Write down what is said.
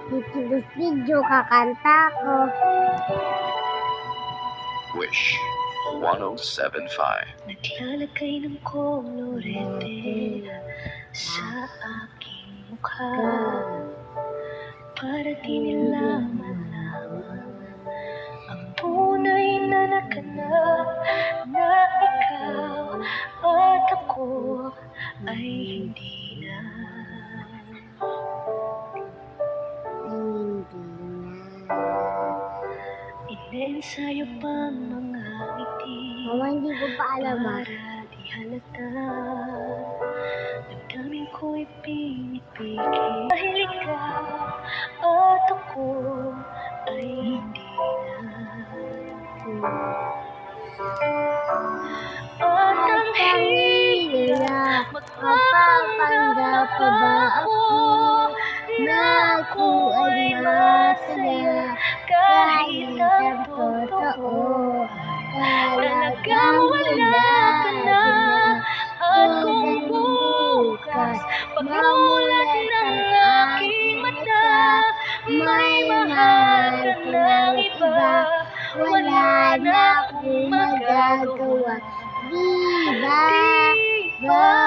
Video kakanta ko. Wish 1075. Naglalagay ng kolorete sa aking mukha para di nila malaman ang tunay na naganap na ikaw at ako ay hindi na. Inensayo pa mga ngiti Mama, hindi ko pa alam para di halata. Damdamin ko'y pinipigil dahil ikaw at ako ay hindi na. At ang hirap magpapanggap pa ba ako na ako ay masaya kahit ang totoo talagang wala ka na. At kung bukas pagmulat ng aking mata may mahal ka ng iba, wala na akong magagawa. Di ba?